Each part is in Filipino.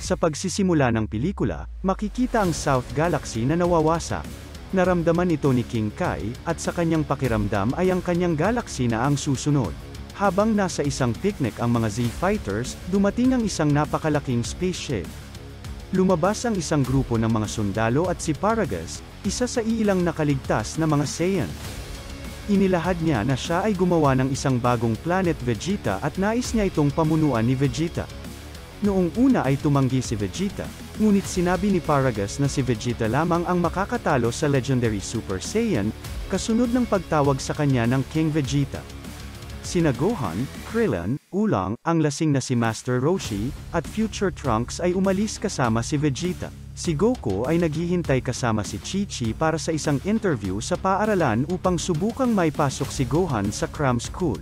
Sa pagsisimula ng pelikula, makikita ang South Galaxy na nawawasak. Naramdaman ito ni King Kai, at sa kanyang pakiramdam ay ang kanyang galaxy na ang susunod. Habang nasa isang picnic ang mga Z-Fighters, dumating ang isang napakalaking spaceship. Lumabas ang isang grupo ng mga sundalo at si Paragus, isa sa iilang nakaligtas na mga Saiyan. Inilahad niya na siya ay gumawa ng isang bagong planet Vegeta at nais niya itong pamunuan ni Vegeta. Noong una ay tumanggi si Vegeta, ngunit sinabi ni Paragus na si Vegeta lamang ang makakatalo sa Legendary Super Saiyan, kasunod ng pagtawag sa kanya ng King Vegeta. Sina Gohan, Krillin, Oolong, ang lasing na si Master Roshi, at Future Trunks ay umalis kasama si Vegeta. Si Goku ay naghihintay kasama si Chi-Chi para sa isang interview sa paaralan upang subukang maipasok si Gohan sa cram school.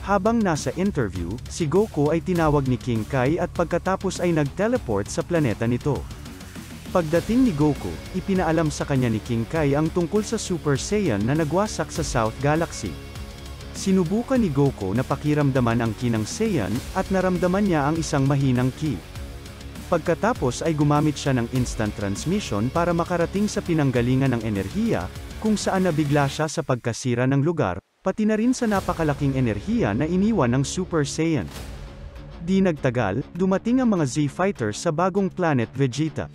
Habang nasa interview, si Goku ay tinawag ni King Kai at pagkatapos ay nag-teleport sa planeta nito. Pagdating ni Goku, ipinaalam sa kanya ni King Kai ang tungkol sa Super Saiyan na nagwasak sa South Galaxy. Sinubukan ni Goku na pakiramdaman ang ki ng Saiyan, at naramdaman niya ang isang mahinang ki. Pagkatapos ay gumamit siya ng instant transmission para makarating sa pinanggalingan ng enerhiya, kung saan nabigla siya sa pagkasira ng lugar, pati na rin sa napakalaking enerhiya na iniwan ng Super Saiyan. Di nagtagal, dumating ang mga Z-Fighters sa bagong planet Vegeta.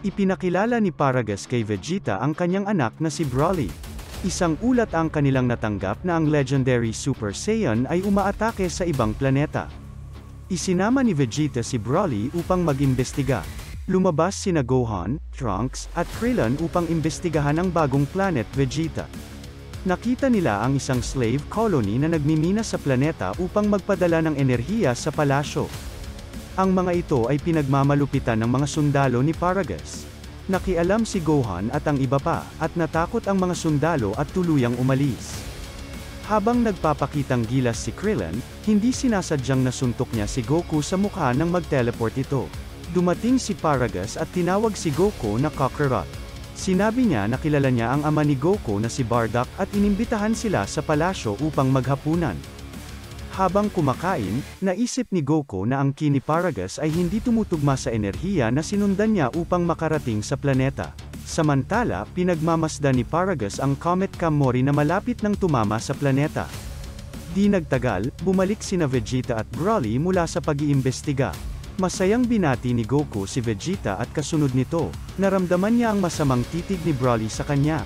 Ipinakilala ni Paragus kay Vegeta ang kanyang anak na si Broly. Isang ulat ang kanilang natanggap na ang Legendary Super Saiyan ay umaatake sa ibang planeta. Isinama ni Vegeta si Broly upang mag-imbestiga. Lumabas sina Gohan, Trunks, at Krillin upang imbestigahan ang bagong planet Vegeta. Nakita nila ang isang slave colony na nagmimina sa planeta upang magpadala ng enerhiya sa palasyo. Ang mga ito ay pinagmamalupitan ng mga sundalo ni Paragus. Nakialam si Gohan at ang iba pa, at natakot ang mga sundalo at tuluyang umalis. Habang nagpapakitang gilas si Krillin, hindi sinasadyang nasuntok niya si Goku sa mukha nang mag-teleport ito. Dumating si Paragus at tinawag si Goku na Kakarot. Sinabi niya na kilala niya ang ama ni Goku na si Bardock at inimbitahan sila sa palasyo upang maghapunan. Habang kumakain, naisip ni Goku na ang ki ni Paragus ay hindi tumutugma sa enerhiya na sinundan niya upang makarating sa planeta. Samantala, pinagmamasdan ni Paragus ang Comet Kamori na malapit nang tumama sa planeta. Di nagtagal, bumalik sina Vegeta at Broly mula sa pag-iimbestiga. Masayang binati ni Goku si Vegeta at kasunod nito, naramdaman niya ang masamang titig ni Broly sa kanya.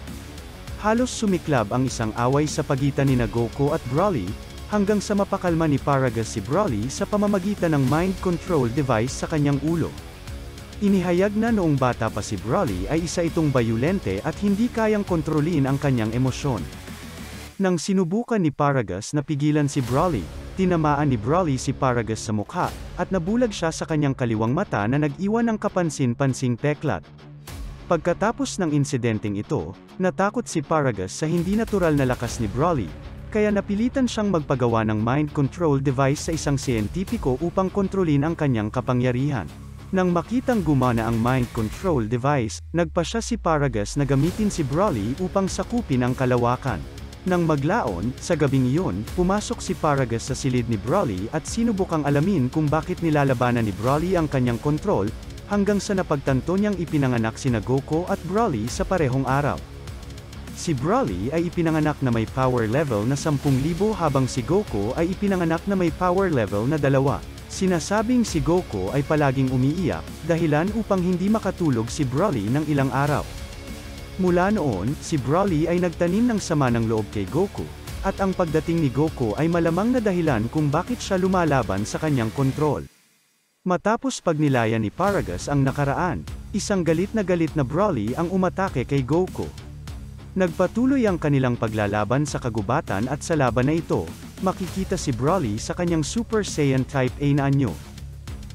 Halos sumiklab ang isang away sa pagitan ni Goku at Broly, hanggang sa mapakalma ni Paragus si Broly sa pamamagitan ng mind control device sa kanyang ulo. Inihayag na noong bata pa si Broly ay isa itong bayulente at hindi kayang kontrolin ang kanyang emosyon. Nang sinubukan ni Paragus na pigilan si Broly, tinamaan ni Broly si Paragus sa mukha, at nabulag siya sa kanyang kaliwang mata na nag-iwan ng kapansin-pansing peklat. Pagkatapos ng insidenteng ito, natakot si Paragus sa hindi natural na lakas ni Broly, kaya napilitan siyang magpagawa ng mind control device sa isang siyentipiko upang kontrolin ang kanyang kapangyarihan. Nang makitang gumana ang mind control device, nagpasya si Paragus na gamitin si Broly upang sakupin ang kalawakan. Nang maglaon, sa gabing iyon, pumasok si Paragus sa silid ni Broly at sinubukang alamin kung bakit nilalabanan ni Broly ang kanyang kontrol, hanggang sa napagtanto niyang ipinanganak sina Goku at Broly sa parehong araw. Si Broly ay ipinanganak na may power level na 10,000 habang si Goku ay ipinanganak na may power level na 2. Sinasabing si Goku ay palaging umiiyak, dahilan upang hindi makatulog si Broly ng ilang araw. Mula noon, si Broly ay nagtanim ng sama ng loob kay Goku, at ang pagdating ni Goku ay malamang na dahilan kung bakit siya lumalaban sa kanyang kontrol. Matapos pagnilayan ni Paragus ang nakaraan, isang galit na Broly ang umatake kay Goku. Nagpatuloy ang kanilang paglalaban sa kagubatan at sa laban na ito, makikita si Broly sa kanyang Super Saiyan Type A na anyo.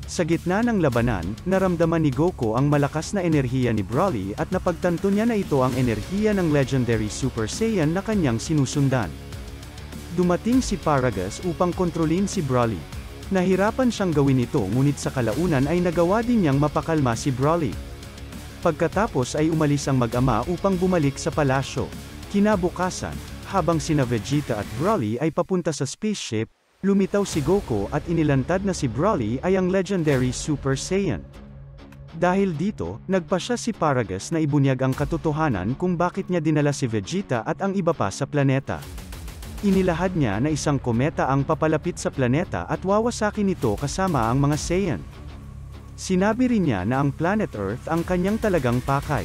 Sa gitna ng labanan, naramdaman ni Goku ang malakas na enerhiya ni Broly at napagtanto niya na ito ang enerhiya ng Legendary Super Saiyan na kanyang sinusundan. Dumating si Paragus upang kontrolin si Broly. Nahirapan siyang gawin ito ngunit sa kalaunan ay nagawa din niyang mapakalma si Broly. Pagkatapos ay umalis ang mag-ama upang bumalik sa palasyo. Kinabukasan, habang sina Vegeta at Broly ay papunta sa spaceship, Lumitaw si Goku at inilantad na si Broly ay ang legendary Super Saiyan. Dahil dito, nagpasya si Paragus na ibunyag ang katotohanan kung bakit niya dinala si Vegeta at ang iba pa sa planeta. Inilahad niya na isang kometa ang papalapit sa planeta at wawasakin ito kasama ang mga Saiyan. Sinabi rin niya na ang planet Earth ang kanyang talagang pakay.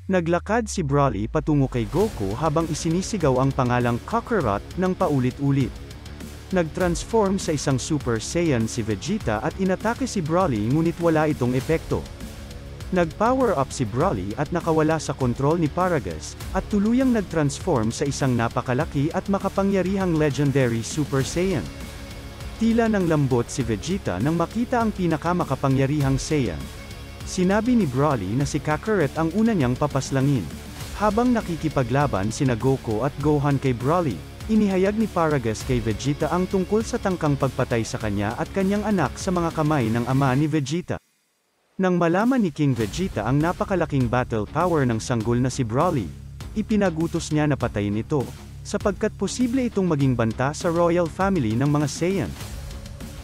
Naglakad si Broly patungo kay Goku habang isinisigaw ang pangalang Kakarot ng paulit-ulit. Nag-transform sa isang Super Saiyan si Vegeta at inatake si Broly ngunit wala itong epekto. Nag-power up si Broly at nakawala sa kontrol ni Paragus, at tuluyang nag-transform sa isang napakalaki at makapangyarihang legendary Super Saiyan. Tila ng lambot si Vegeta nang makita ang pinakamakapangyarihang Saiyan. Sinabi ni Broly na si Kakarot ang una niyang papaslangin. Habang nakikipaglaban sina Goku at Gohan kay Broly, inihayag ni Paragus kay Vegeta ang tungkol sa tangkang pagpatay sa kanya at kanyang anak sa mga kamay ng ama ni Vegeta. Nang malaman ni King Vegeta ang napakalaking battle power ng sanggol na si Broly, ipinagutos niya na patayin ito, sapagkat posible itong maging banta sa royal family ng mga Saiyan.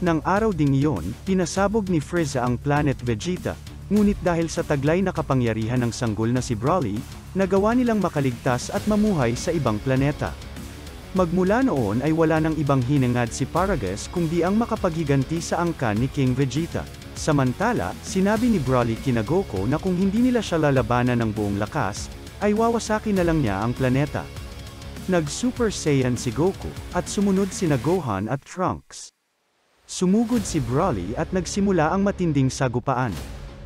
Nang araw ding iyon, pinasabog ni Frieza ang planet Vegeta, ngunit dahil sa taglay na kapangyarihan ng sanggol na si Broly, nagawa nilang makaligtas at mamuhay sa ibang planeta. Magmula noon ay wala nang ibang hinangad si Paragus kundi ang makapaghiganti sa angkan ni King Vegeta. Samantala, sinabi ni Broly kina Goku na kung hindi nila siya lalabanan ng buong lakas, ay wawasakin na lang niya ang planeta. Nag-Super Saiyan si Goku, at sumunod sina Gohan at Trunks. Sumugod si Broly at nagsimula ang matinding sagupaan.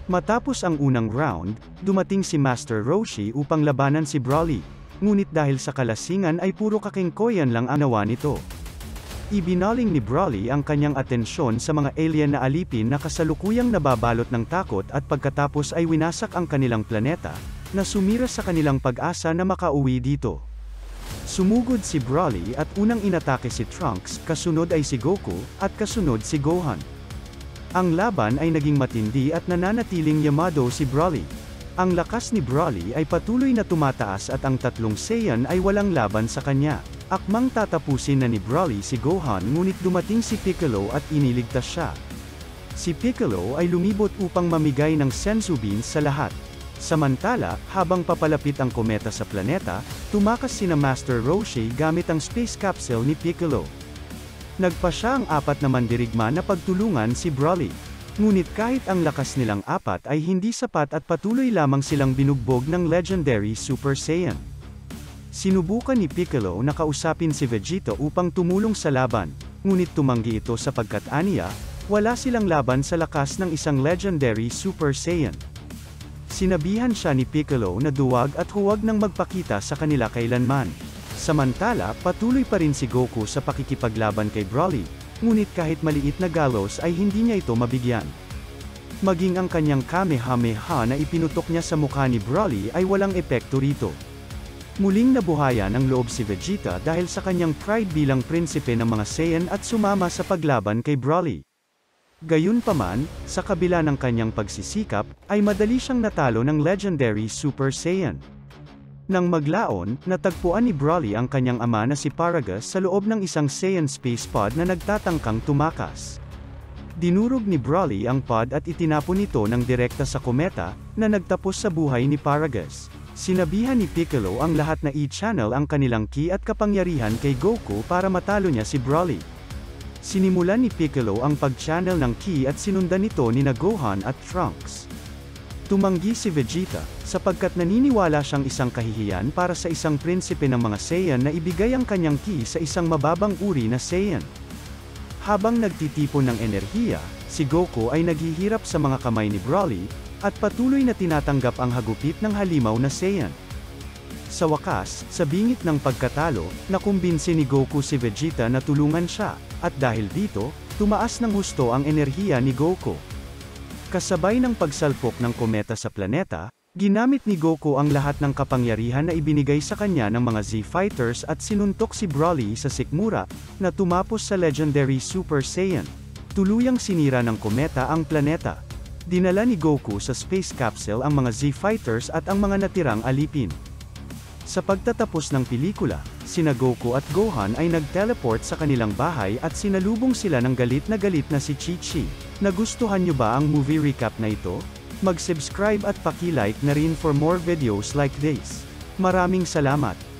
Matapos ang unang round, dumating si Master Roshi upang labanan si Broly, ngunit dahil sa kalasingan ay puro kakengkoyan lang ang nawa nito. Ibinaling ni Broly ang kanyang atensyon sa mga alien na alipin na kasalukuyang nababalot ng takot at pagkatapos ay winasak ang kanilang planeta, na sumira sa kanilang pag-asa na makauwi dito. Sumugod si Broly at unang inatake si Trunks, kasunod ay si Goku, at kasunod si Gohan. Ang laban ay naging matindi at nananatiling yamado si Broly. Ang lakas ni Broly ay patuloy na tumataas at ang tatlong Saiyan ay walang laban sa kanya. Akmang tatapusin na ni Broly si Gohan ngunit dumating si Piccolo at iniligtas siya. Si Piccolo ay lumibot upang mamigay ng Senzu Beans sa lahat. Samantala, habang papalapit ang kometa sa planeta, tumakas sina Master Roshi gamit ang space capsule ni Piccolo. Nagpa siya ang apat na mandirigma na pagtulungan si Broly. Ngunit kahit ang lakas nilang apat ay hindi sapat at patuloy lamang silang binugbog ng legendary Super Saiyan. Sinubukan ni Piccolo na kausapin si Vegeta upang tumulong sa laban, ngunit tumanggi ito sapagkat aniya, wala silang laban sa lakas ng isang legendary Super Saiyan. Sinabihan siya ni Piccolo na duwag at huwag nang magpakita sa kanila kailanman. Samantala, patuloy pa rin si Goku sa pakikipaglaban kay Broly, ngunit kahit maliit na galos ay hindi niya ito mabigyan. Maging ang kanyang Kamehameha na ipinutok niya sa mukha ni Broly ay walang epekto rito. Muling nabuhayan ang loob si Vegeta dahil sa kanyang pride bilang prinsipe ng mga Saiyan at sumama sa paglaban kay Broly. Gayunpaman, sa kabila ng kanyang pagsisikap, ay madali siyang natalo ng legendary Super Saiyan. Nang maglaon, natagpuan ni Broly ang kanyang ama na si Paragus sa loob ng isang Saiyan space pod na nagtatangkang tumakas. Dinurog ni Broly ang pod at itinapon ito ng direkta sa kometa, na nagtapos sa buhay ni Paragus. Sinabihan ni Piccolo ang lahat na i-channel ang kanilang ki at kapangyarihan kay Goku para matalo niya si Broly. Sinimulan ni Piccolo ang pag-channel ng ki at sinundan nito nina Gohan at Trunks. Tumanggi si Vegeta, sapagkat naniniwala siyang isang kahihiyan para sa isang prinsipe ng mga Saiyan na ibigay ang kanyang ki sa isang mababang uri na Saiyan. Habang nagtitipon ng enerhiya, si Goku ay naghihirap sa mga kamay ni Broly, at patuloy na tinatanggap ang hagupit ng halimaw na Saiyan. Sa wakas, sa bingit ng pagkatalo, nakumbinsi ni Goku si Vegeta na tulungan siya, at dahil dito, tumaas ng husto ang enerhiya ni Goku. Kasabay ng pagsalpok ng kometa sa planeta, ginamit ni Goku ang lahat ng kapangyarihan na ibinigay sa kanya ng mga Z-Fighters at sinuntok si Broly sa sikmura, na tumapos sa legendary Super Saiyan. Tuluyang sinira ng kometa ang planeta. Dinala ni Goku sa space capsule ang mga Z-Fighters at ang mga natirang alipin. Sa pagtatapos ng pelikula, sina Goku at Gohan ay nag-teleport sa kanilang bahay at sinalubong sila ng galit na si Chi-Chi. Nagustuhan nyo ba ang movie recap na ito? Mag-subscribe at paki-like na rin for more videos like this. Maraming salamat!